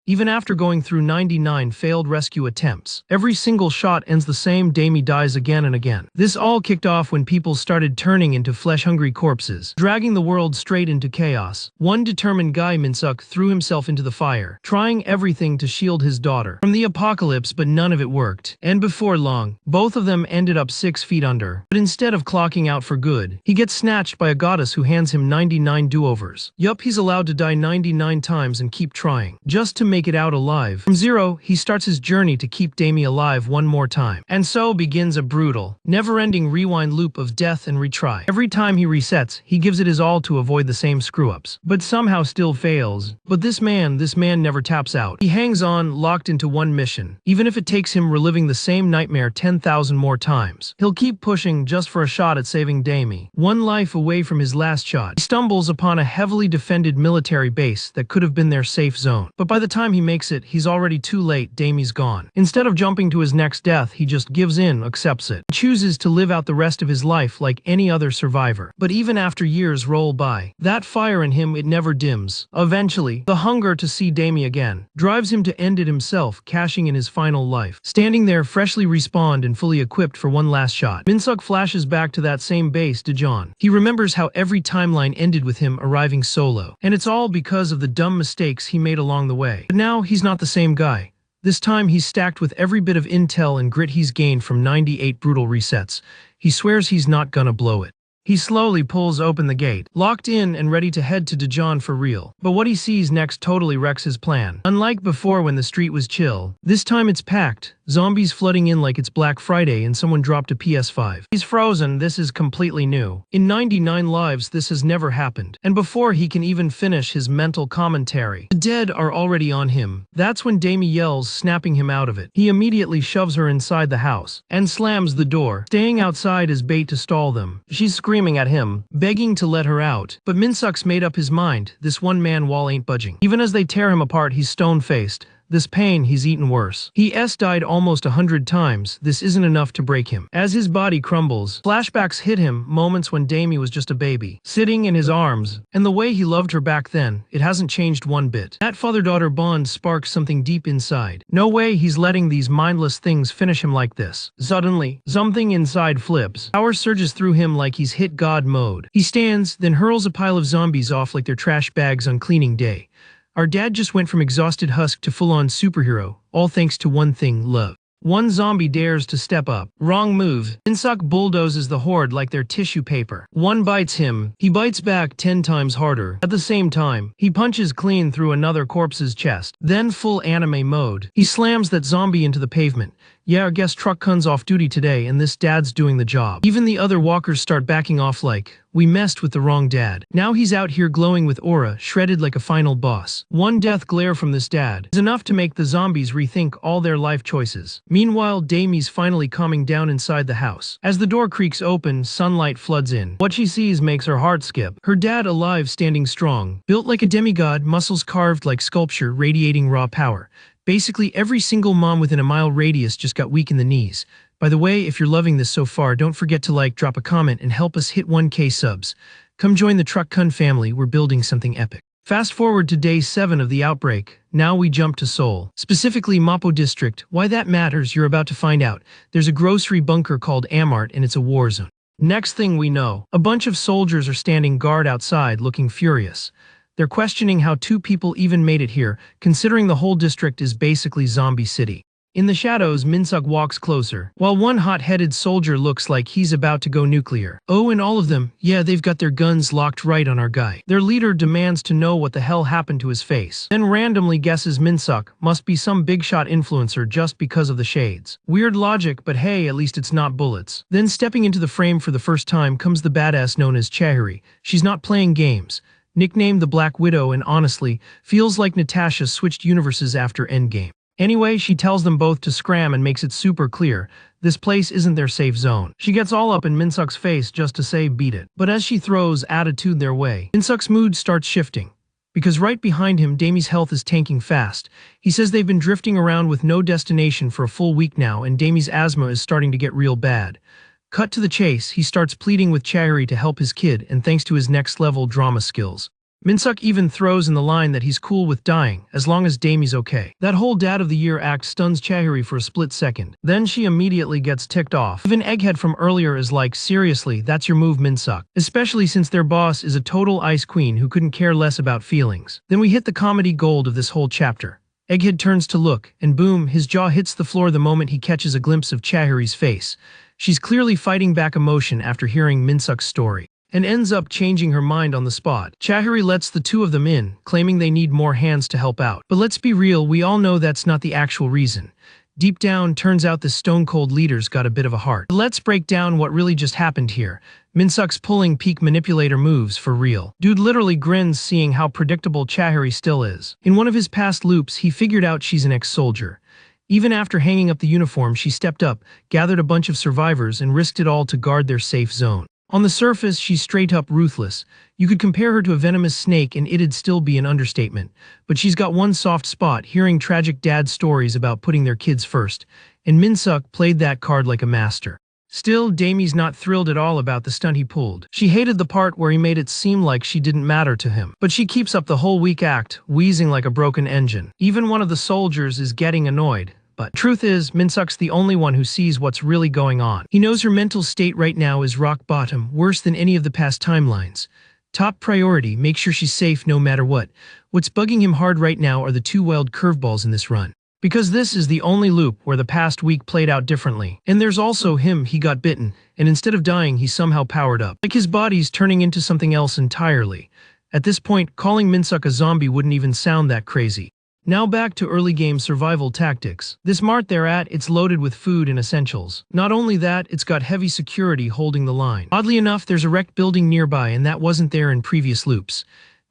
even after going through 99 failed rescue attempts. Every single shot ends the same, Damie dies again and again. This all kicked off when people started turning into flesh-hungry corpses, dragging the world straight into chaos. One determined guy, Minsuk, threw himself into the fire, trying everything to shield his daughter from the apocalypse, but none of it worked. And before long, both of them ended up 6 feet under. But instead of clocking out for good, he gets snatched by a goddess who hands him 99 do-overs. Yup, he's allowed to die 99 times and keep trying, just to make it out alive. From zero, he starts his journey to keep Damie alive one more time. And so begins a brutal, never-ending rewind loop of death and retry. Every time he resets, he gives it his all to avoid the same screw-ups, but somehow still fails. But this man never taps out. He hangs on, locked into one mission. Even if it takes him reliving the same nightmare 10,000 more times, he'll keep pushing just for a shot at saving Damie. One life away from his last shot, he stumbles upon a heavily defended military base that could have been their safe zone. But by the time he makes it, he's already too late. Damie's gone. Instead of jumping to his next death, he just gives in, accepts it, chooses to live out the rest of his life like any other survivor. But even after years roll by, that fire in him, it never dims. Eventually, the hunger to see Damie again drives him to end it himself, cashing in his final life. Standing there, freshly respawned and fully equipped for one last shot, Minsuk flashes back to that same base, Daejeon. He remembers how every timeline ended with him arriving solo, and it's all because of the dumb mistakes he made along the way. But now, he's not the same guy. This time he's stacked with every bit of intel and grit he's gained from 98 brutal resets. He swears he's not gonna blow it. He slowly pulls open the gate, locked in and ready to head to Daejeon for real. But what he sees next totally wrecks his plan. Unlike before when the street was chill, this time it's packed. Zombies flooding in like it's Black Friday and someone dropped a PS5. He's frozen. This is completely new. In 99 lives, this has never happened. And before he can even finish his mental commentary, the dead are already on him. That's when Damie yells, snapping him out of it. He immediately shoves her inside the house and slams the door, staying outside as bait to stall them. She's screaming at him, begging to let her out. But Minsuk's made up his mind. This one-man wall ain't budging. Even as they tear him apart, he's stone-faced. This pain, he's eaten worse. He's died almost 100 times. This isn't enough to break him. As his body crumbles, flashbacks hit him, moments when Damie was just a baby, sitting in his arms. And the way he loved her back then, it hasn't changed one bit. That father-daughter bond sparks something deep inside. No way he's letting these mindless things finish him like this. Suddenly, something inside flips. Power surges through him like he's hit God mode. He stands, then hurls a pile of zombies off like they're trash bags on cleaning day. Our dad just went from exhausted husk to full-on superhero, all thanks to one thing: love. One zombie dares to step up. Wrong move. Minsuk bulldozes the horde like they're tissue paper. One bites him. He bites back 10 times harder. At the same time, he punches clean through another corpse's chest. Then full anime mode, he slams that zombie into the pavement. Yeah, our guest truck comes off duty today and this dad's doing the job. Even the other walkers start backing off like, we messed with the wrong dad. Now he's out here glowing with aura, shredded like a final boss. One death glare from this dad is enough to make the zombies rethink all their life choices. Meanwhile, Damie's finally calming down inside the house. As the door creaks open, sunlight floods in. What she sees makes her heart skip. Her dad alive, standing strong, built like a demigod, muscles carved like sculpture, radiating raw power. Basically, every single mom within a mile radius just got weak in the knees. By the way, if you're loving this so far, don't forget to like, drop a comment, and help us hit 1K subs. Come join the Truck Kun family, we're building something epic. Fast forward to day 7 of the outbreak. Now we jump to Seoul. Specifically Mapo District. Why that matters, you're about to find out. There's a grocery bunker called Amart and it's a war zone. Next thing we know, a bunch of soldiers are standing guard outside looking furious. They're questioning how 2 people even made it here, considering the whole district is basically zombie city. In the shadows, Minsuk walks closer, while one hot-headed soldier looks like he's about to go nuclear. Oh, and all of them, yeah, they've got their guns locked right on our guy. Their leader demands to know what the hell happened to his face, then randomly guesses Minsuk must be some big-shot influencer just because of the shades. Weird logic, but hey, at least it's not bullets. Then stepping into the frame for the first time comes the badass known as Chahiri. She's not playing games. Nicknamed the Black Widow, and honestly, feels like Natasha switched universes after Endgame. Anyway, she tells them both to scram and makes it super clear, this place isn't their safe zone. She gets all up in Minsuk's face just to say beat it. But as she throws attitude their way, Minsuk's mood starts shifting. Because right behind him, Damie's health is tanking fast. He says they've been drifting around with no destination for a full week now, and Damie's asthma is starting to get real bad. Cut to the chase, he starts pleading with Chahiri to help his kid, and thanks to his next-level drama skills, Minsuk even throws in the line that he's cool with dying, as long as Damie's okay. That whole Dad of the Year act stuns Chahiri for a split second. Then she immediately gets ticked off. Even Egghead from earlier is like, seriously, that's your move, Minsuk. Especially since their boss is a total ice queen who couldn't care less about feelings. Then we hit the comedy gold of this whole chapter. Egghead turns to look, and boom, his jaw hits the floor the moment he catches a glimpse of Chahiri's face. She's clearly fighting back emotion after hearing Minsuk's story, and ends up changing her mind on the spot. Chahiri lets the two of them in, claiming they need more hands to help out. But let's be real, we all know that's not the actual reason. Deep down, turns out this stone-cold leader's got a bit of a heart. Let's break down what really just happened here. Minsuk's pulling peak manipulator moves for real. Dude literally grins seeing how predictable Chahiri still is. In one of his past loops, he figured out she's an ex-soldier. Even after hanging up the uniform, she stepped up, gathered a bunch of survivors, and risked it all to guard their safe zone. On the surface, she's straight-up ruthless. You could compare her to a venomous snake and it'd still be an understatement. But she's got one soft spot, hearing tragic dad stories about putting their kids first. And Minsuk played that card like a master. Still, Damie's not thrilled at all about the stunt he pulled. She hated the part where he made it seem like she didn't matter to him. But she keeps up the whole weak act, wheezing like a broken engine. Even one of the soldiers is getting annoyed. But truth is, Minsuk's the only one who sees what's really going on. He knows her mental state right now is rock bottom, worse than any of the past timelines. Top priority, make sure she's safe no matter what. What's bugging him hard right now are the two wild curveballs in this run. Because this is the only loop where the past week played out differently. And there's also him, he got bitten, and instead of dying, he somehow powered up. Like his body's turning into something else entirely. At this point, calling Minsuk a zombie wouldn't even sound that crazy. Now back to early game survival tactics. This mart they're at, it's loaded with food and essentials. Not only that, it's got heavy security holding the line. Oddly enough, there's a wrecked building nearby and that wasn't there in previous loops.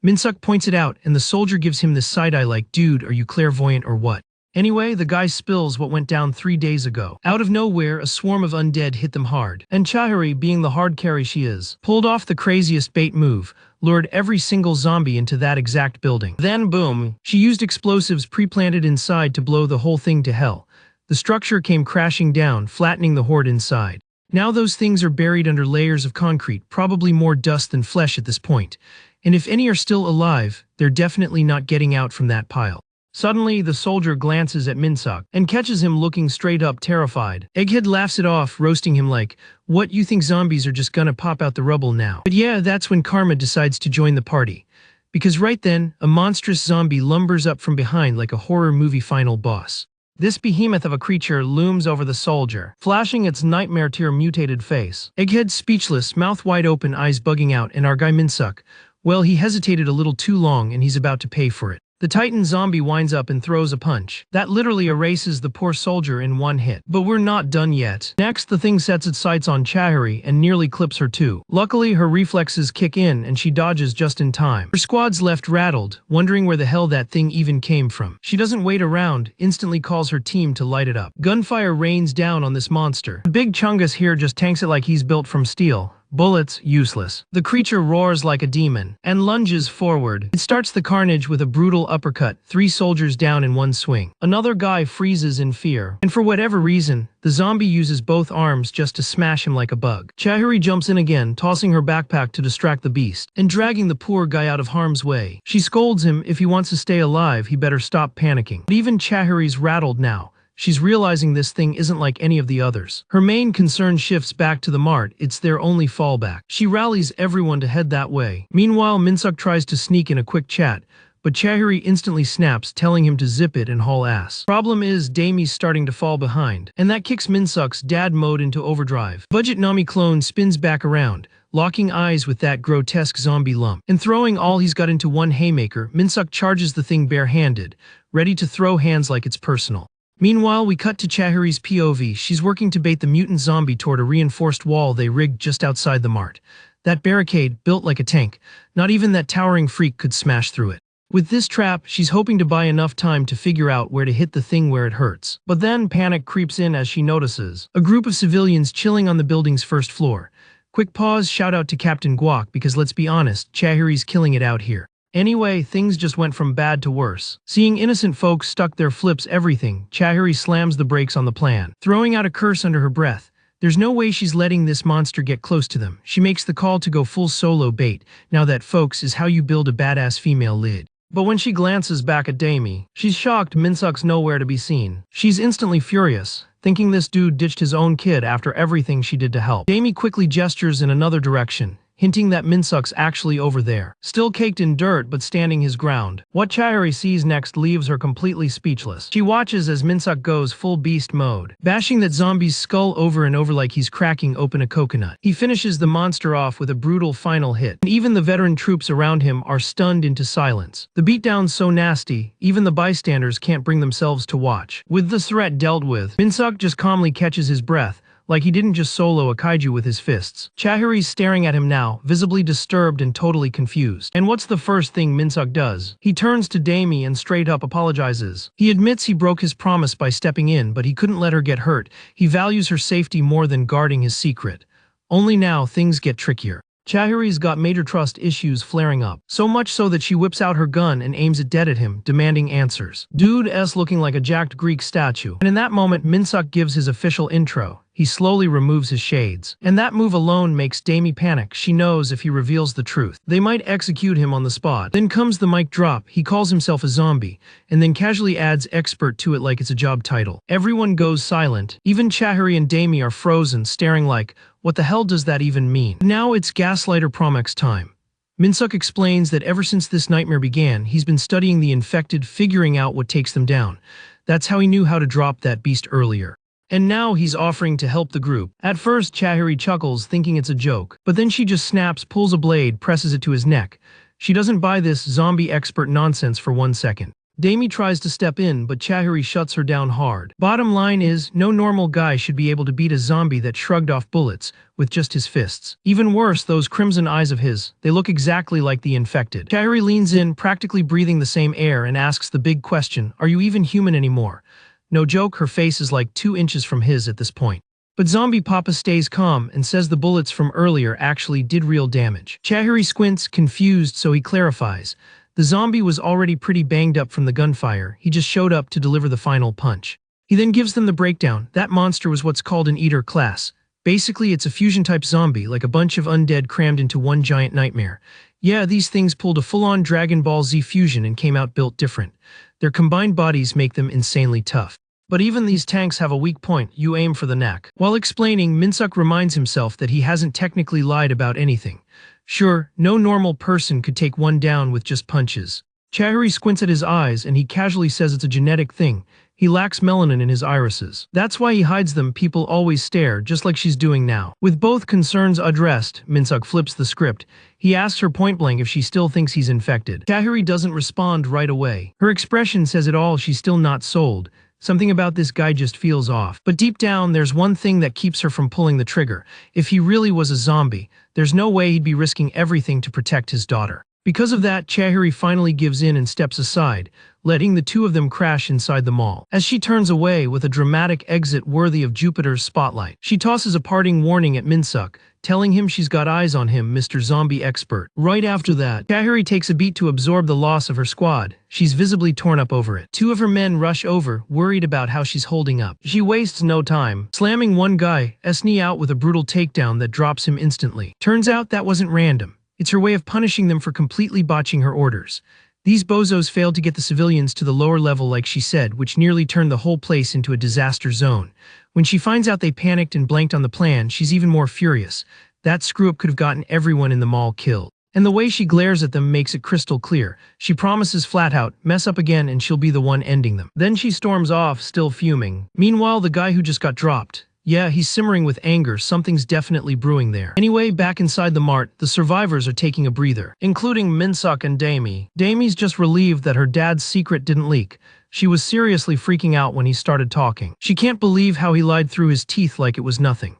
Minsuk points it out and the soldier gives him this side eye like, dude, are you clairvoyant or what? Anyway, the guy spills what went down 3 days ago. Out of nowhere, a swarm of undead hit them hard. And Chahiri, being the hard carry she is, pulled off the craziest bait move, lured every single zombie into that exact building. Then boom, she used explosives pre-planted inside to blow the whole thing to hell. The structure came crashing down, flattening the horde inside. Now those things are buried under layers of concrete, probably more dust than flesh at this point. And if any are still alive, they're definitely not getting out from that pile. Suddenly, the soldier glances at Minsuk and catches him looking straight up terrified. Egghead laughs it off, roasting him like, what, you think zombies are just gonna pop out the rubble now? But yeah, that's when Karma decides to join the party. Because right then, a monstrous zombie lumbers up from behind like a horror movie final boss. This behemoth of a creature looms over the soldier, flashing its nightmare tier mutated face. Egghead speechless, mouth wide open, eyes bugging out, and our guy Minsuk, well, he hesitated a little too long and he's about to pay for it. The Titan zombie winds up and throws a punch. That literally erases the poor soldier in one hit. But we're not done yet. Next, the thing sets its sights on Chahiri and nearly clips her too. Luckily, her reflexes kick in and she dodges just in time. Her squad's left rattled, wondering where the hell that thing even came from. She doesn't wait around, instantly calls her team to light it up. Gunfire rains down on this monster. Big Chungus here just tanks it like he's built from steel. Bullets, useless. The creature roars like a demon and lunges forward. It starts the carnage with a brutal uppercut, 3 soldiers down in one swing. Another guy freezes in fear, and for whatever reason, the zombie uses both arms just to smash him like a bug. Chahiri jumps in again, tossing her backpack to distract the beast, and dragging the poor guy out of harm's way. She scolds him, if he wants to stay alive, he better stop panicking. But even Chahiri's rattled now. She's realizing this thing isn't like any of the others. Her main concern shifts back to the mart, it's their only fallback. She rallies everyone to head that way. Meanwhile, Minsuk tries to sneak in a quick chat, but Chahiri instantly snaps, telling him to zip it and haul ass. Problem is, Damie's starting to fall behind, and that kicks Minsuk's dad mode into overdrive. Budget Nami clone spins back around, locking eyes with that grotesque zombie lump. And throwing all he's got into one haymaker, Minsuk charges the thing barehanded, ready to throw hands like it's personal. Meanwhile, we cut to Chahiri's POV. She's working to bait the mutant zombie toward a reinforced wall they rigged just outside the mart. That barricade, built like a tank, not even that towering freak could smash through it. With this trap, she's hoping to buy enough time to figure out where to hit the thing where it hurts. But then panic creeps in as she notices a group of civilians chilling on the building's first floor. Quick pause, shout out to Captain Guac, because let's be honest, Chahiri's killing it out here. Anyway, things just went from bad to worse. Seeing innocent folks stuck there flips everything. Chahiri slams the brakes on the plan. Throwing out a curse under her breath, There's no way she's letting this monster get close to them. She makes the call to go full solo bait. Now that, folks, is how you build a badass female lead. But when she glances back at Damie, she's shocked Minsuk's nowhere to be seen. She's instantly furious, thinking this dude ditched his own kid after everything she did to help. Damie quickly gestures in another direction, hinting that Minsuk's actually over there, still caked in dirt but standing his ground. What Chihiro sees next leaves her completely speechless. She watches as Minsuk goes full beast mode, bashing that zombie's skull over and over like he's cracking open a coconut. He finishes the monster off with a brutal final hit, and even the veteran troops around him are stunned into silence. The beatdown's so nasty, even the bystanders can't bring themselves to watch. With the threat dealt with, Minsuk just calmly catches his breath, like he didn't just solo a kaiju with his fists. Chihiri's staring at him now, visibly disturbed and totally confused. And what's the first thing Minsuk does? He turns to Damie and straight up apologizes. He admits he broke his promise by stepping in, but he couldn't let her get hurt. He values her safety more than guarding his secret. Only now things get trickier. Chihiri's got major trust issues flaring up, so much so that she whips out her gun and aims it dead at him, demanding answers. Dude's looking like a jacked Greek statue. And in that moment, Minsuk gives his official intro. He slowly removes his shades. And that move alone makes Damie panic. She knows if he reveals the truth, they might execute him on the spot. Then comes the mic drop. He calls himself a zombie, and then casually adds expert to it like it's a job title. Everyone goes silent. Even Chihiro and Damie are frozen, staring like, what the hell does that even mean? Now it's Gaslighter Promex time. Minsuk explains that ever since this nightmare began, he's been studying the infected, figuring out what takes them down. That's how he knew how to drop that beast earlier. And now he's offering to help the group. At first, Chihiro chuckles, thinking it's a joke, but then she just snaps, pulls a blade, presses it to his neck. She doesn't buy this zombie expert nonsense for 1 second. Damie tries to step in, but Chihiro shuts her down hard. Bottom line is, no normal guy should be able to beat a zombie that shrugged off bullets with just his fists. Even worse, those crimson eyes of his, they look exactly like the infected. Chihiro leans in, practically breathing the same air, and asks the big question, are you even human anymore? No joke, her face is like 2 inches from his at this point. But Zombie Papa stays calm and says the bullets from earlier actually did real damage. Chihiro squints, confused, so he clarifies. The zombie was already pretty banged up from the gunfire, he just showed up to deliver the final punch. He then gives them the breakdown. That monster was what's called an eater class. Basically, it's a fusion-type zombie, like a bunch of undead crammed into one giant nightmare. Yeah, these things pulled a full-on Dragon Ball Z fusion and came out built different. Their combined bodies make them insanely tough. But even these tanks have a weak point, you aim for the neck. While explaining, Minsuk reminds himself that he hasn't technically lied about anything. Sure, no normal person could take one down with just punches. Chihiro squints at his eyes and he casually says it's a genetic thing. He lacks melanin in his irises. That's why he hides them. People always stare, just like she's doing now. With both concerns addressed, Minsuk flips the script. He asks her point-blank if she still thinks he's infected. Chihiro doesn't respond right away. Her expression says it all, she's still not sold. Something about this guy just feels off. But deep down, there's one thing that keeps her from pulling the trigger. If he really was a zombie, there's no way he'd be risking everything to protect his daughter. Because of that, Chihiro finally gives in and steps aside, letting the two of them crash inside the mall. As she turns away with a dramatic exit worthy of Jupiter's spotlight, she tosses a parting warning at Minsuk, telling him she's got eyes on him, Mr. Zombie Expert. Right after that, Chihiro takes a beat to absorb the loss of her squad. She's visibly torn up over it. 2 of her men rush over, worried about how she's holding up. She wastes no time, slamming one guy's knee out with a brutal takedown that drops him instantly. Turns out that wasn't random. It's her way of punishing them for completely botching her orders. These bozos failed to get the civilians to the lower level like she said, which nearly turned the whole place into a disaster zone. When she finds out they panicked and blanked on the plan, she's even more furious. That screw-up could have gotten everyone in the mall killed. And the way she glares at them makes it crystal clear. She promises flat out, mess up again and she'll be the one ending them. Then she storms off, still fuming. Meanwhile, the guy who just got dropped, yeah, he's simmering with anger, something's definitely brewing there. Anyway, back inside the mart, the survivors are taking a breather, including Minsuk and Damie. Damie's just relieved that her dad's secret didn't leak. She was seriously freaking out when he started talking. She can't believe how he lied through his teeth like it was nothing.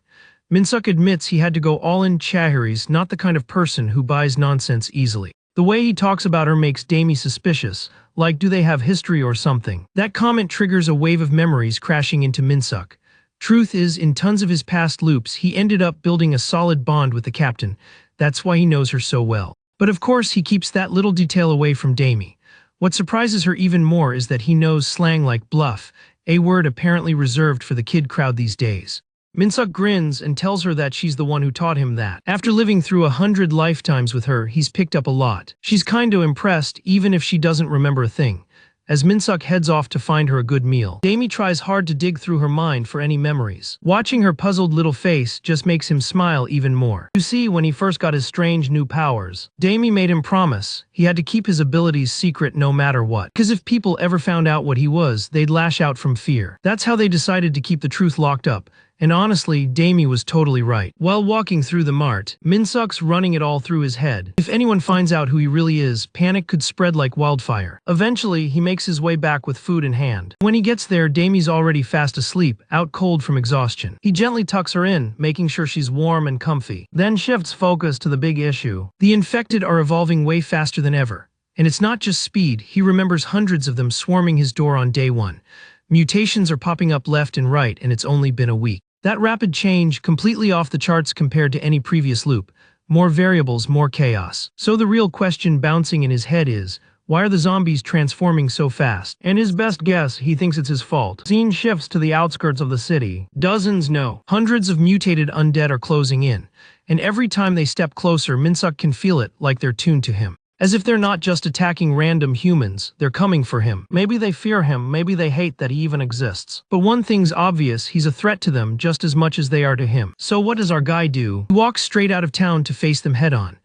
Minsuk admits he had to go all in. Chihiro's not the kind of person who buys nonsense easily. The way he talks about her makes Damie suspicious, like do they have history or something? That comment triggers a wave of memories crashing into Minsuk. Truth is, in tons of his past loops, he ended up building a solid bond with the captain. That's why he knows her so well. But of course, he keeps that little detail away from Damie. What surprises her even more is that he knows slang like bluff, a word apparently reserved for the kid crowd these days. Minsuk grins and tells her that she's the one who taught him that. After living through 100 lifetimes with her, he's picked up a lot. She's kinda impressed, even if she doesn't remember a thing. As Minsuk heads off to find her a good meal, Damie tries hard to dig through her mind for any memories. Watching her puzzled little face just makes him smile even more. You see, when he first got his strange new powers, Damie made him promise he had to keep his abilities secret no matter what. Because if people ever found out what he was, they'd lash out from fear. That's how they decided to keep the truth locked up. And honestly, Damie was totally right. While walking through the mart, Minsuk's running it all through his head. If anyone finds out who he really is, panic could spread like wildfire. Eventually, he makes his way back with food in hand. When he gets there, Damie's already fast asleep, out cold from exhaustion. He gently tucks her in, making sure she's warm and comfy. Then shifts focus to the big issue. The infected are evolving way faster than ever. And it's not just speed, he remembers hundreds of them swarming his door on day one. Mutations are popping up left and right, and it's only been a week. That rapid change, completely off the charts compared to any previous loop. More variables, more chaos. So the real question bouncing in his head is, why are the zombies transforming so fast? And his best guess, he thinks it's his fault. Scene shifts to the outskirts of the city. Dozens, no. Hundreds of mutated undead are closing in. And every time they step closer, Minsuk can feel it, like they're tuned to him. As if they're not just attacking random humans, they're coming for him. Maybe they fear him, maybe they hate that he even exists. But one thing's obvious, he's a threat to them just as much as they are to him. So what does our guy do? He walks straight out of town to face them head on.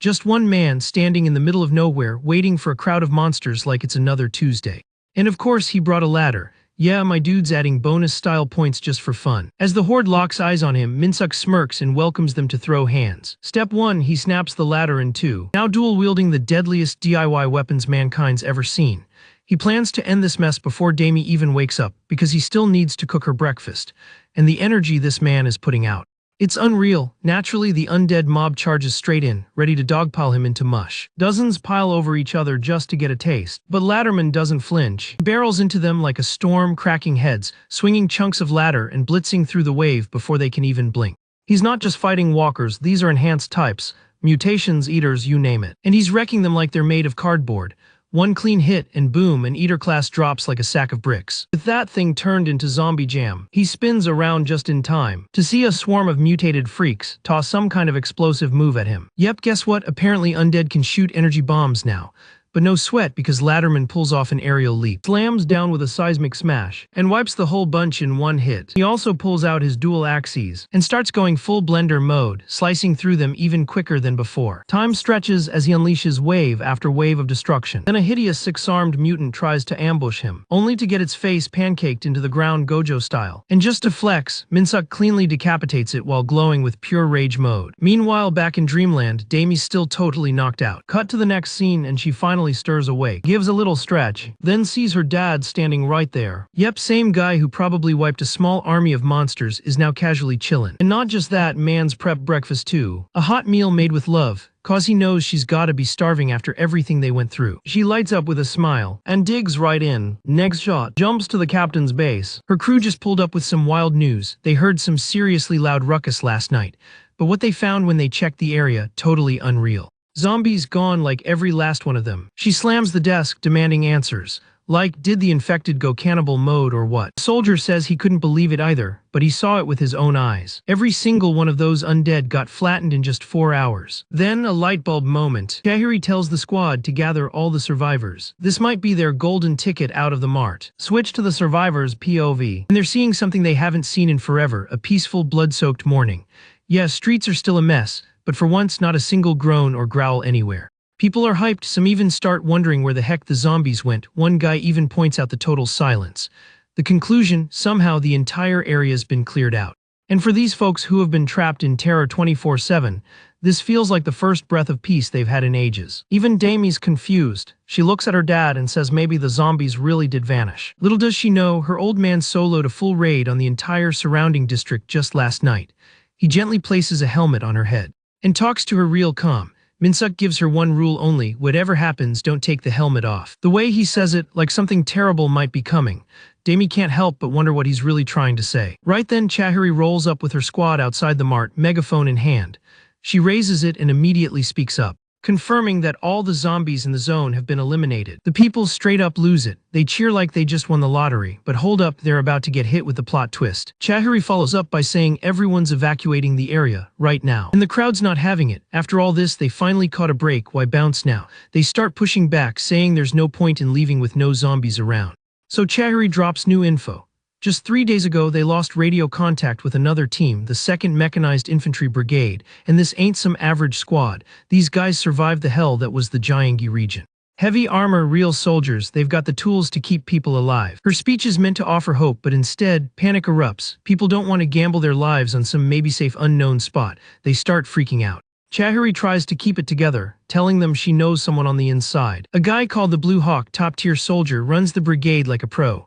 Just one man standing in the middle of nowhere, waiting for a crowd of monsters like it's another Tuesday. And of course he brought a ladder. Yeah, my dude's adding bonus-style points just for fun. As the horde locks eyes on him, Minsuk smirks and welcomes them to throw hands. Step 1, he snaps the ladder in two, now dual-wielding the deadliest DIY weapons mankind's ever seen. He plans to end this mess before Damie even wakes up, because he still needs to cook her breakfast. And the energy this man is putting out. It's unreal. Naturally, the undead mob charges straight in, ready to dogpile him into mush. Dozens pile over each other just to get a taste. But Ladderman doesn't flinch. He barrels into them like a storm, cracking heads, swinging chunks of ladder and blitzing through the wave before they can even blink. He's not just fighting walkers, these are enhanced types. Mutations, eaters, you name it. And he's wrecking them like they're made of cardboard. One clean hit and boom, an eater class drops like a sack of bricks. With that thing turned into zombie jam, he spins around just in time to see a swarm of mutated freaks toss some kind of explosive move at him. Yep, guess what? Apparently undead can shoot energy bombs now. But no sweat because Ladderman pulls off an aerial leap, slams down with a seismic smash, and wipes the whole bunch in one hit. He also pulls out his dual axes and starts going full blender mode, slicing through them even quicker than before. Time stretches as he unleashes wave after wave of destruction. Then a hideous six-armed mutant tries to ambush him, only to get its face pancaked into the ground Gojo style. And just to flex, Minsuk cleanly decapitates it while glowing with pure rage mode. Meanwhile, back in Dreamland, Damie's still totally knocked out. Cut to the next scene and she finally stirs awake, gives a little stretch, then sees her dad standing right there. Yep, same guy who probably wiped a small army of monsters is now casually chillin'. And not just that, man's prepped breakfast too. A hot meal made with love, cause he knows she's gotta be starving after everything they went through. She lights up with a smile and digs right in. Next shot, jumps to the captain's base. Her crew just pulled up with some wild news. They heard some seriously loud ruckus last night, but what they found when they checked the area, totally unreal. Zombies gone, like every last one of them. She slams the desk, demanding answers. Like, did the infected go cannibal mode or what? The soldier says he couldn't believe it either, but he saw it with his own eyes. Every single one of those undead got flattened in just 4 hours. Then, a lightbulb moment. Chahiri tells the squad to gather all the survivors. This might be their golden ticket out of the mart. Switch to the survivors' POV. And they're seeing something they haven't seen in forever, a peaceful, blood-soaked morning. Yeah, streets are still a mess, but for once not a single groan or growl anywhere. People are hyped, some even start wondering where the heck the zombies went. One guy even points out the total silence. The conclusion, somehow the entire area's been cleared out. And for these folks who have been trapped in terror 24/7, this feels like the first breath of peace they've had in ages. Even Damie's confused. She looks at her dad and says maybe the zombies really did vanish. Little does she know, her old man soloed a full raid on the entire surrounding district just last night. He gently places a helmet on her head and talks to her real calm. Minsuk gives her one rule only: whatever happens, don't take the helmet off. The way he says it, like something terrible might be coming. Damie can't help but wonder what he's really trying to say. Right then, Chahiri rolls up with her squad outside the mart, megaphone in hand. She raises it and immediately speaks up. confirming that all the zombies in the zone have been eliminated. The people straight up lose it. They cheer like they just won the lottery, but hold up, they're about to get hit with the plot twist. Chahuri follows up by saying everyone's evacuating the area right now. And the crowd's not having it. After all this, they finally caught a break. Why bounce now? They start pushing back, saying there's no point in leaving with no zombies around. So Chahuri drops new info. Just 3 days ago, they lost radio contact with another team, the 2nd Mechanized Infantry Brigade, and this ain't some average squad. These guys survived the hell that was the Gyeonggi region. Heavy armor, real soldiers, they've got the tools to keep people alive. Her speech is meant to offer hope, but instead, panic erupts. People don't want to gamble their lives on some maybe safe unknown spot. They start freaking out. Chahuri tries to keep it together, telling them she knows someone on the inside. A guy called the Blue Hawk, top-tier soldier, runs the brigade like a pro.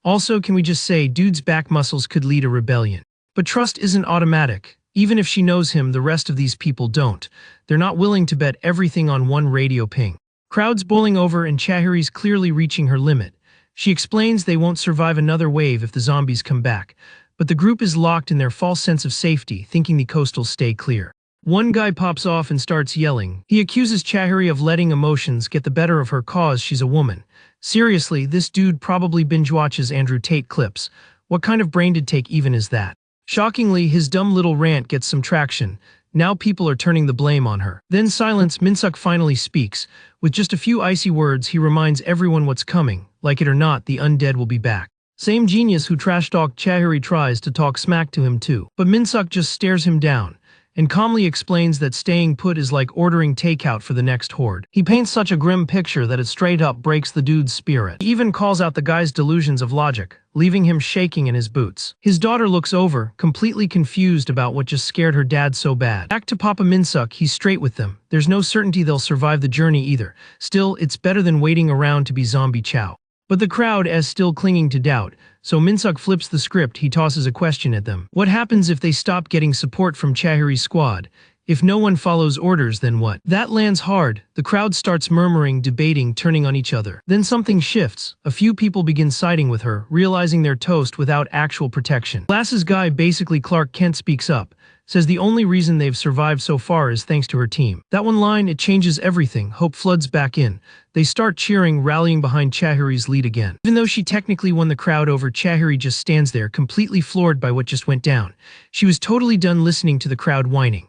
Also, can we just say, dude's back muscles could lead a rebellion. But trust isn't automatic. Even if she knows him, the rest of these people don't. They're not willing to bet everything on one radio ping. Crowds boiling over and Chahuri's clearly reaching her limit. She explains they won't survive another wave if the zombies come back. But the group is locked in their false sense of safety, thinking the coastals stay clear. One guy pops off and starts yelling. He accuses Chahuri of letting emotions get the better of her cause she's a woman. Seriously, this dude probably binge-watches Andrew Tate clips. What kind of brain-dead take even is that? Shockingly, his dumb little rant gets some traction. Now people are turning the blame on her. Then silence, Minsuk finally speaks. With just a few icy words, he reminds everyone what's coming. Like it or not, the undead will be back. Same genius who trash-talked Chahuri tries to talk smack to him too. But Minsuk just stares him down and calmly explains that staying put is like ordering takeout for the next horde. He paints such a grim picture that it straight up breaks the dude's spirit. He even calls out the guy's delusions of logic, leaving him shaking in his boots. His daughter looks over, completely confused about what just scared her dad so bad. Back to Papa Minsuk, he's straight with them. There's no certainty they'll survive the journey either. Still, it's better than waiting around to be zombie chow. But the crowd is still clinging to doubt, so Minsuk flips the script. He tosses a question at them. What happens if they stop getting support from Chahuri's squad? If no one follows orders, then what? That lands hard. The crowd starts murmuring, debating, turning on each other. Then something shifts. A few people begin siding with her, realizing they're toast without actual protection. Glasses guy, basically Clark Kent, speaks up. Says the only reason they've survived so far is thanks to her team. That one line, it changes everything. Hope floods back in. They start cheering, rallying behind Chahuri's lead again. Even though she technically won the crowd over, Chahuri just stands there, completely floored by what just went down. She was totally done listening to the crowd whining.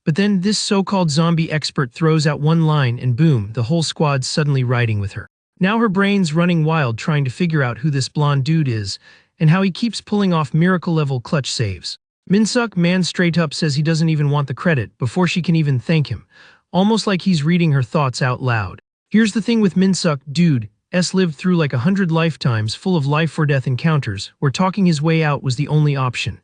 But then this so-called zombie expert throws out one line and boom, the whole squad's suddenly riding with her. Now her brain's running wild trying to figure out who this blonde dude is and how he keeps pulling off miracle-level clutch saves. Minsuk, man, straight up says he doesn't even want the credit before she can even thank him, almost like he's reading her thoughts out loud. Here's the thing with Minsuk, dude lived through like 100 lifetimes full of life-or-death encounters where talking his way out was the only option.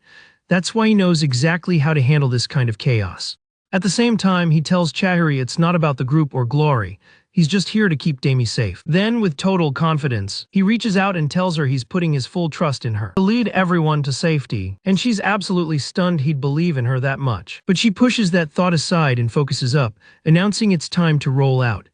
That's why he knows exactly how to handle this kind of chaos. At the same time, he tells Chahuri it's not about the group or glory. He's just here to keep Demi safe. Then, with total confidence, he reaches out and tells her he's putting his full trust in her to lead everyone to safety, and she's absolutely stunned he'd believe in her that much. But she pushes that thought aside and focuses up, announcing it's time to roll out.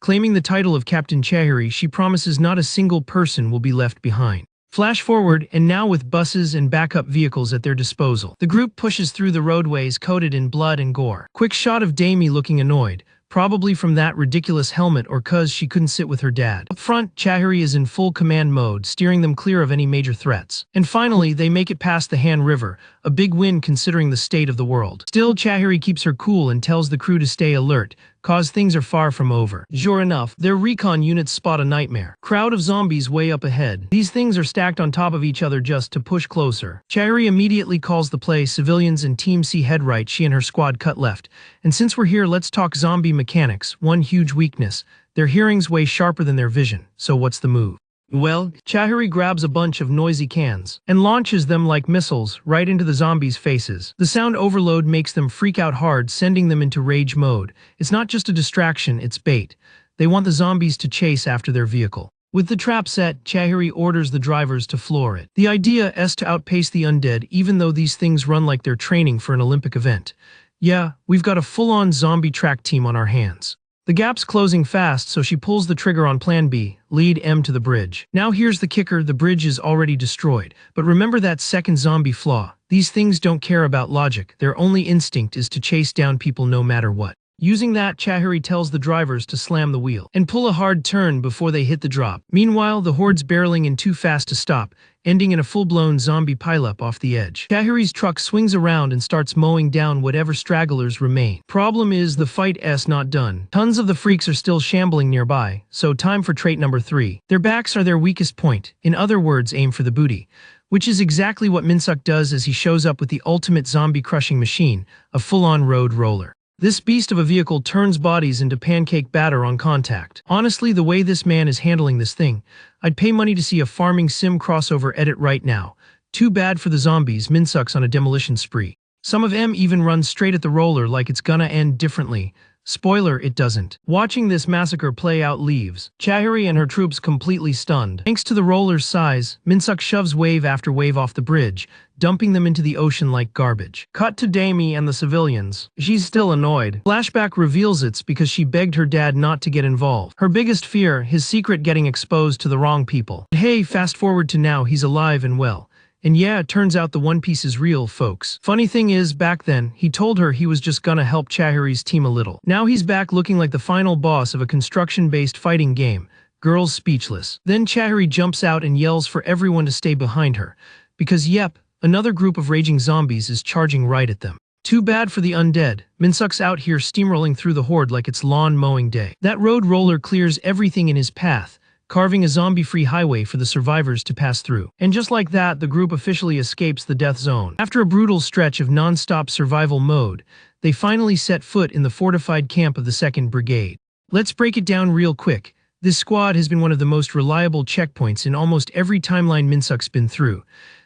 Claiming the title of Captain Chahuri, she promises not a single person will be left behind. Flash forward, and now with buses and backup vehicles at their disposal, the group pushes through the roadways coated in blood and gore. Quick shot of Demi looking annoyed, probably from that ridiculous helmet or cuz she couldn't sit with her dad. Up front, Chahuri is in full command mode, steering them clear of any major threats. And finally, they make it past the Han River, a big win considering the state of the world. Still, Chahuri keeps her cool and tells the crew to stay alert, cause things are far from over. Sure enough, their recon units spot a nightmare. Crowd of zombies way up ahead. These things are stacked on top of each other just to push closer. Chahuri immediately calls the play civilians and Team C head right, she and her squad cut left. And since we're here, let's talk zombie mechanics. One huge weakness. Their hearing's way sharper than their vision. So what's the move? Well, Chahuri grabs a bunch of noisy cans and launches them like missiles right into the zombies' faces. The sound overload makes them freak out hard, sending them into rage mode. It's not just a distraction, it's bait. They want the zombies to chase after their vehicle. With the trap set, Chahuri orders the drivers to floor it. The idea is to outpace the undead, even though these things run like they're training for an Olympic event. Yeah, we've got a full-on zombie track team on our hands. The gap's closing fast, so she pulls the trigger on Plan B, lead M to the bridge. Now here's the kicker, the bridge is already destroyed. But remember that second zombie flaw. These things don't care about logic, their only instinct is to chase down people no matter what. Using that, Chahari tells the drivers to slam the wheel and pull a hard turn before they hit the drop. Meanwhile, the horde's barreling in too fast to stop, ending in a full-blown zombie pileup off the edge. Chahari's truck swings around and starts mowing down whatever stragglers remain. Problem is, the fight's not done. Tons of the freaks are still shambling nearby, so time for trait number 3. Their backs are their weakest point. In other words, aim for the booty. Which is exactly what Minsuk does as he shows up with the ultimate zombie-crushing machine, a full-on road roller. This beast of a vehicle turns bodies into pancake batter on contact. Honestly, the way this man is handling this thing, I'd pay money to see a farming sim crossover edit right now. Too bad for the zombies, Minsuk's on a demolition spree. Some of them even run straight at the roller like it's gonna end differently. Spoiler, it doesn't. Watching this massacre play out leaves Chahari and her troops completely stunned. Thanks to the roller's size, Minsuk shoves wave after wave off the bridge, dumping them into the ocean like garbage. Cut to Damie and the civilians. She's still annoyed. Flashback reveals it's because she begged her dad not to get involved. Her biggest fear, his secret getting exposed to the wrong people. But hey, fast forward to now, he's alive and well. And yeah, it turns out the One Piece is real, folks. Funny thing is, back then, he told her he was just gonna help Chahari's team a little. Now he's back looking like the final boss of a construction-based fighting game. Girls speechless. Then Chahari jumps out and yells for everyone to stay behind her. Because yep, another group of raging zombies is charging right at them. Too bad for the undead. Minsuk's out here steamrolling through the horde like it's lawn mowing day. That road roller clears everything in his path, carving a zombie-free highway for the survivors to pass through. And just like that, the group officially escapes the death zone. After a brutal stretch of non-stop survival mode, they finally set foot in the fortified camp of the 2nd Brigade. Let's break it down real quick. This squad has been one of the most reliable checkpoints in almost every timeline Minsuk's been through.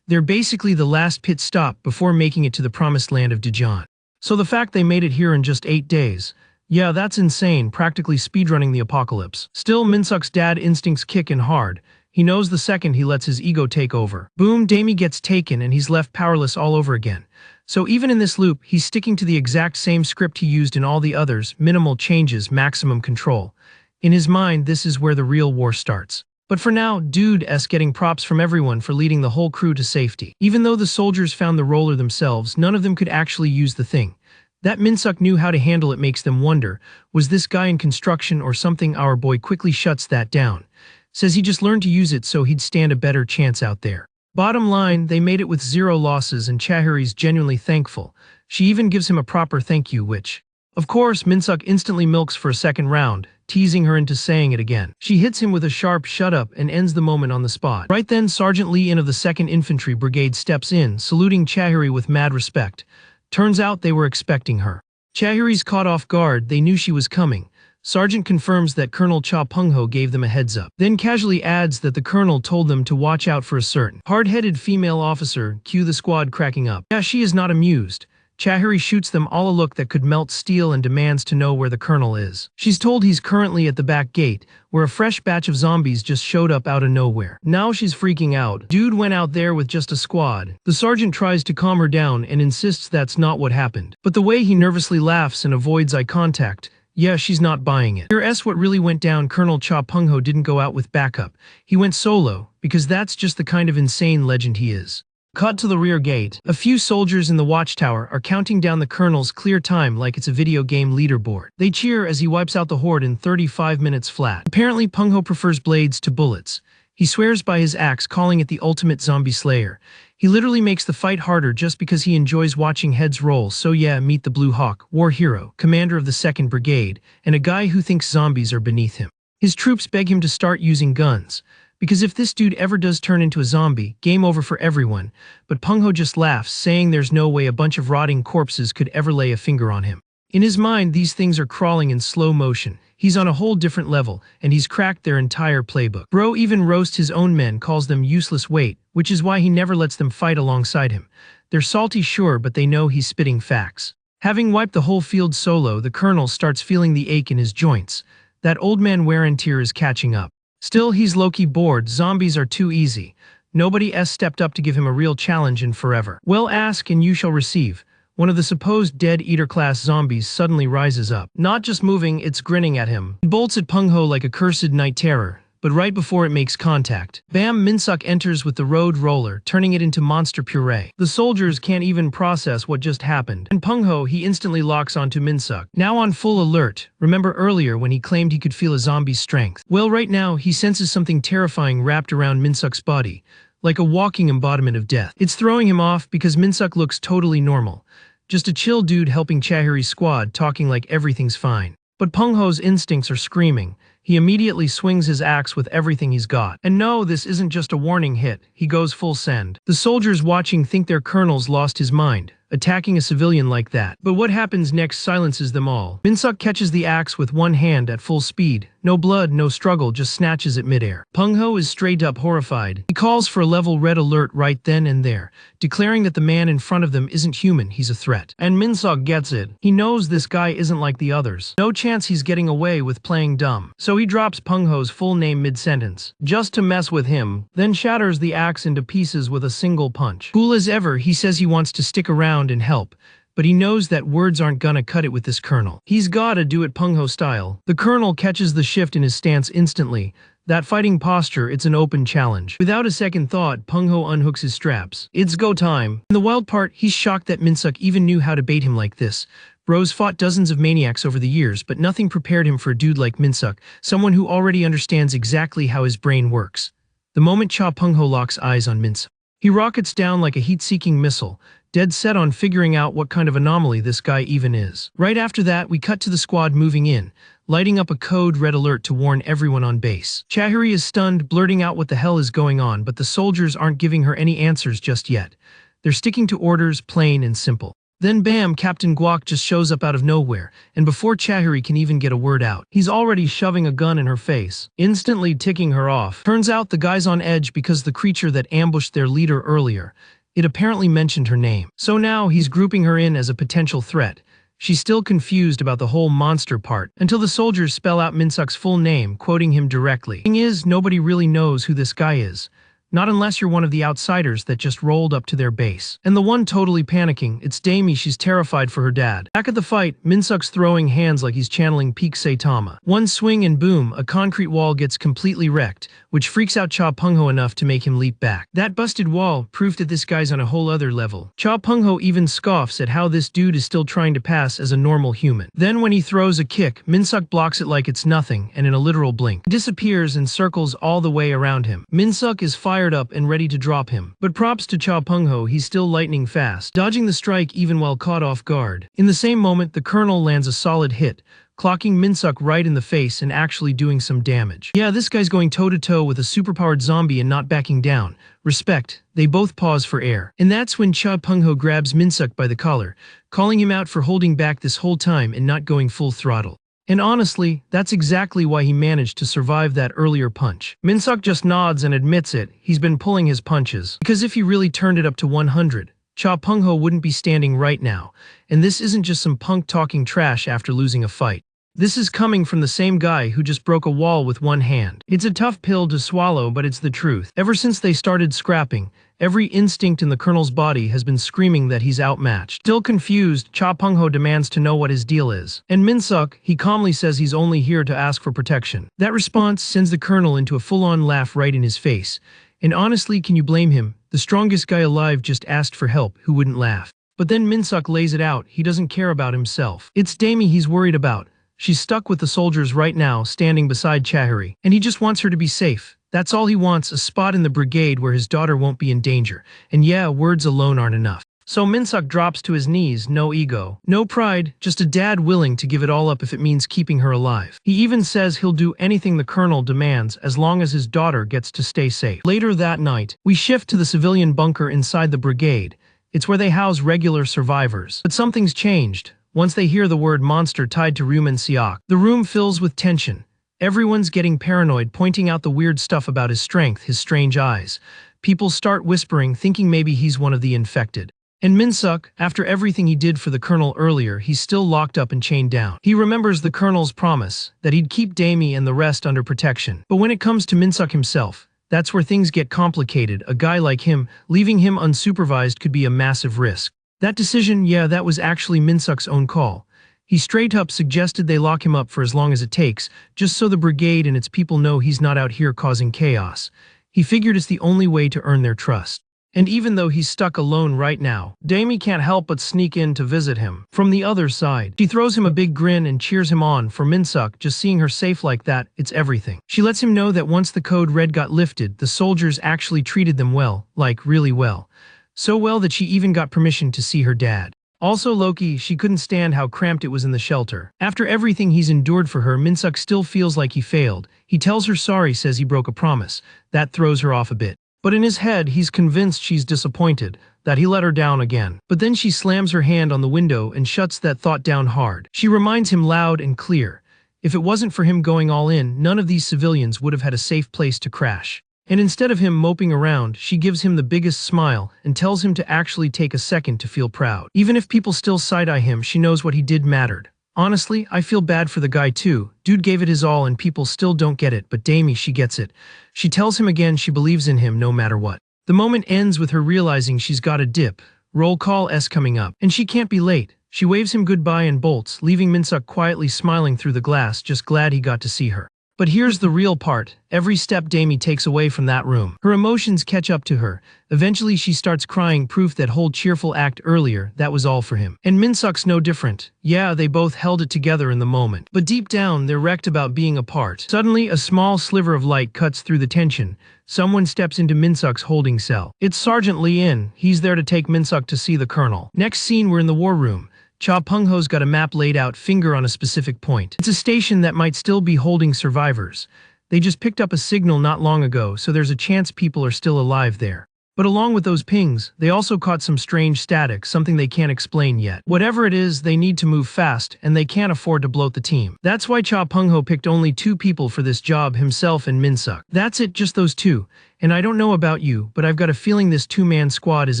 They're basically the last pit stop before making it to the promised land of Dijon. So the fact they made it here in just 8 days, yeah, that's insane, practically speedrunning the apocalypse. Still, Minsuk's dad instincts kick in hard. He knows the second he lets his ego take over. Boom, Damie gets taken and he's left powerless all over again. So even in this loop, he's sticking to the exact same script he used in all the others: minimal changes, maximum control. In his mind, this is where the real war starts. But for now, Dude's getting props from everyone for leading the whole crew to safety. Even though the soldiers found the roller themselves, none of them could actually use the thing. That Minsuk knew how to handle it makes them wonder, was this guy in construction or something? Our boy quickly shuts that down. Says he just learned to use it so he'd stand a better chance out there. Bottom line, they made it with 0 losses and Chahari's genuinely thankful. She even gives him a proper thank you, which, of course, Minsuk instantly milks for a second round, teasing her into saying it again. She hits him with a sharp shut up and ends the moment on the spot. Right then, Sergeant Lee of the 2nd Infantry Brigade steps in, saluting Chahari with mad respect. Turns out they were expecting her. Chahari's caught off guard, they knew she was coming. Sergeant confirms that Colonel Cha Pungho gave them a heads up. Then casually adds that the colonel told them to watch out for a certain hard-headed female officer. Cue the squad cracking up. Yeah, she is not amused. Chahari shoots them all a look that could melt steel and demands to know where the colonel is. She's told he's currently at the back gate, where a fresh batch of zombies just showed up out of nowhere. Now she's freaking out. Dude went out there with just a squad. The sergeant tries to calm her down and insists that's not what happened. But the way he nervously laughs and avoids eye contact, yeah, she's not buying it. Here's what really went down. Colonel Cha Pungho didn't go out with backup. He went solo, because that's just the kind of insane legend he is. Cut to the rear gate. A few soldiers in the watchtower are counting down the colonel's clear time like it's a video game leaderboard. They cheer as he wipes out the horde in 35 minutes flat. Apparently, Pungho prefers blades to bullets. He swears by his axe, calling it the ultimate zombie slayer. He literally makes the fight harder just because he enjoys watching heads roll. So yeah, meet the Blue Hawk, war hero, commander of the 2nd Brigade, and a guy who thinks zombies are beneath him. His troops beg him to start using guns. Because if this dude ever does turn into a zombie, game over for everyone. But Pungho just laughs, saying there's no way a bunch of rotting corpses could ever lay a finger on him. In his mind, these things are crawling in slow motion. He's on a whole different level, and he's cracked their entire playbook. Bro even roasts his own men, calls them useless weight, which is why he never lets them fight alongside him. They're salty, sure, but they know he's spitting facts. Having wiped the whole field solo, the colonel starts feeling the ache in his joints. That old man wear and tear is catching up. Still, he's low-key bored. Zombies are too easy. Nobody stepped up to give him a real challenge in forever. Well, ask and you shall receive. One of the supposed dead eater-class zombies suddenly rises up. Not just moving, it's grinning at him. It bolts at Pungho like a cursed night terror. but right before it makes contact, bam, Minsuk enters with the road roller, turning it into monster puree. The soldiers can't even process what just happened, and Pengho, he instantly locks onto Minsuk. Now on full alert, remember earlier when he claimed he could feel a zombie's strength? Well, right now, he senses something terrifying wrapped around Minsuk's body, like a walking embodiment of death. It's throwing him off because Minsuk looks totally normal. Just a chill dude helping Chahiri's squad, talking like everything's fine. But Pengho's instincts are screaming. He immediately swings his axe with everything he's got. And no, this isn't just a warning hit, he goes full send. The soldiers watching think their colonel's lost his mind, attacking a civilian like that. But what happens next silences them all. Minsuk catches the axe with one hand at full speed. No blood, no struggle, just snatches it midair. Pengho is straight up horrified. He calls for a level red alert right then and there, declaring that the man in front of them isn't human, he's a threat. And Minsuk gets it. He knows this guy isn't like the others. No chance he's getting away with playing dumb. So he drops Pengho's full name mid-sentence, just to mess with him, then shatters the axe into pieces with a single punch. Cool as ever, he says he wants to stick around and help, but he knows that words aren't gonna cut it with this colonel. He's gotta do it Pengho style. The colonel catches the shift in his stance instantly. That fighting posture, it's an open challenge. Without a second thought, Pengho unhooks his straps. It's go time. In the wild part, he's shocked that Minsuk even knew how to bait him like this. Bro's fought dozens of maniacs over the years, but nothing prepared him for a dude like Minsuk, someone who already understands exactly how his brain works. The moment Pengho locks eyes on Minsuk, he rockets down like a heat-seeking missile, dead set on figuring out what kind of anomaly this guy even is. Right after that, we cut to the squad moving in, lighting up a code red alert to warn everyone on base. Chahiri is stunned, blurting out what the hell is going on, but the soldiers aren't giving her any answers just yet. They're sticking to orders, plain and simple. Then bam, Captain Guak just shows up out of nowhere, and before Chahiri can even get a word out, he's already shoving a gun in her face, instantly ticking her off. Turns out the guy's on edge because the creature that ambushed their leader earlier, it apparently mentioned her name. So now he's grouping her in as a potential threat. She's still confused about the whole monster part, until the soldiers spell out Minsuk's full name, quoting him directly. Thing is, nobody really knows who this guy is. Not unless you're one of the outsiders that just rolled up to their base. And the one totally panicking, it's Damie. She's terrified for her dad. Back at the fight, Minsuk's throwing hands like he's channeling peak Saitama. One swing and boom, a concrete wall gets completely wrecked, which freaks out Pengho enough to make him leap back. That busted wall, proof that this guy's on a whole other level. Pengho even scoffs at how this dude is still trying to pass as a normal human. Then when he throws a kick, Minsuk blocks it like it's nothing, and in a literal blink, disappears and circles all the way around him. Minsuk is fired up and ready to drop him. But props to Pengho, he's still lightning fast, dodging the strike even while caught off guard. In the same moment, the colonel lands a solid hit, clocking Minsuk right in the face and actually doing some damage. Yeah, this guy's going toe-to-toe with a superpowered zombie and not backing down. Respect. They both pause for air. And that's when Pengho grabs Minsuk by the collar, calling him out for holding back this whole time and not going full throttle. And honestly, that's exactly why he managed to survive that earlier punch. Minsuk just nods and admits it, he's been pulling his punches. Because if he really turned it up to 100, Pengho wouldn't be standing right now. And this isn't just some punk talking trash after losing a fight. This is coming from the same guy who just broke a wall with one hand. It's a tough pill to swallow, but it's the truth. Ever since they started scrapping, every instinct in the colonel's body has been screaming that he's outmatched. Still confused, Pengho demands to know what his deal is. And Minsuk, he calmly says he's only here to ask for protection. That response sends the colonel into a full-on laugh right in his face. And honestly, can you blame him? The strongest guy alive just asked for help, who wouldn't laugh? But then Minsuk lays it out, he doesn't care about himself. It's Damie he's worried about. She's stuck with the soldiers right now, standing beside Chahiri, and he just wants her to be safe. That's all he wants, a spot in the brigade where his daughter won't be in danger. And yeah, words alone aren't enough. So Minsuk drops to his knees, no ego, no pride, just a dad willing to give it all up if it means keeping her alive. He even says he'll do anything the colonel demands as long as his daughter gets to stay safe. Later that night, we shift to the civilian bunker inside the brigade. It's where they house regular survivors. But something's changed. Once they hear the word monster tied to Rumen Siak, the room fills with tension. Everyone's getting paranoid, pointing out the weird stuff about his strength, his strange eyes. People start whispering, thinking maybe he's one of the infected. And Minsuk, after everything he did for the colonel earlier, he's still locked up and chained down. He remembers the colonel's promise, that he'd keep Damie and the rest under protection. But when it comes to Minsuk himself, that's where things get complicated. A guy like him, leaving him unsupervised could be a massive risk. That decision, yeah, that was actually Minsuk's own call. He straight up suggested they lock him up for as long as it takes, just so the brigade and its people know he's not out here causing chaos. He figured it's the only way to earn their trust. And even though he's stuck alone right now, Damie can't help but sneak in to visit him. From the other side, she throws him a big grin and cheers him on. For Minsuk, just seeing her safe like that, it's everything. She lets him know that once the code red got lifted, the soldiers actually treated them well, like really well. So well that she even got permission to see her dad. Also Loki, she couldn't stand how cramped it was in the shelter. After everything he's endured for her, Minsuk still feels like he failed. He tells her sorry, says he broke a promise. That throws her off a bit. But in his head, he's convinced she's disappointed, that he let her down again. But then she slams her hand on the window and shuts that thought down hard. She reminds him loud and clear. If it wasn't for him going all in, none of these civilians would have had a safe place to crash. And instead of him moping around, she gives him the biggest smile and tells him to actually take a second to feel proud. Even if people still side-eye him, she knows what he did mattered. Honestly, I feel bad for the guy too. Dude gave it his all and people still don't get it, but Damie, she gets it. She tells him again she believes in him no matter what. The moment ends with her realizing she's got a dip. Roll call S coming up. And she can't be late. She waves him goodbye and bolts, leaving Minsuk quietly smiling through the glass, just glad he got to see her. But here's the real part. Every step Damie takes away from that room, her emotions catch up to her. Eventually she starts crying, proof that whole cheerful act earlier, that was all for him. And Minsuk's no different. Yeah, they both held it together in the moment. But deep down, they're wrecked about being apart. Suddenly, a small sliver of light cuts through the tension. Someone steps into Minsuk's holding cell. It's Sergeant Lee In. He's there to take Minsuk to see the colonel. Next scene, we're in the war room. Cha Peng-ho's got a map laid out, finger on a specific point. It's a station that might still be holding survivors. They just picked up a signal not long ago, so there's a chance people are still alive there. But along with those pings, they also caught some strange static, something they can't explain yet. Whatever it is, they need to move fast, and they can't afford to bloat the team. That's why Cha Peng-ho picked only 2 people for this job, himself and Minsuk. That's it, just those 2. And I don't know about you, but I've got a feeling this 2-man squad is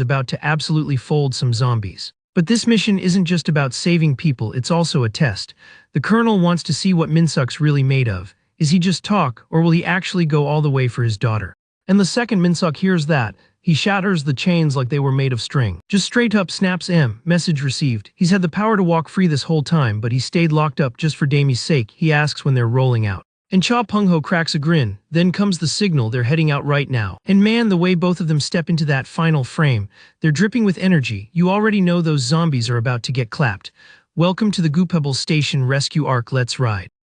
about to absolutely fold some zombies. But this mission isn't just about saving people, it's also a test. The colonel wants to see what Minsuk's really made of. Is he just talk, or will he actually go all the way for his daughter? And the second Minsuk hears that, he shatters the chains like they were made of string. Just straight up snaps message received. He's had the power to walk free this whole time, but he stayed locked up just for Damie's sake, he asks when they're rolling out. And Cha Peng-ho cracks a grin. Then comes the signal, they're heading out right now. And man, the way both of them step into that final frame, they're dripping with energy. You already know those zombies are about to get clapped. Welcome to the Goopebble Station Rescue Arc, let's ride.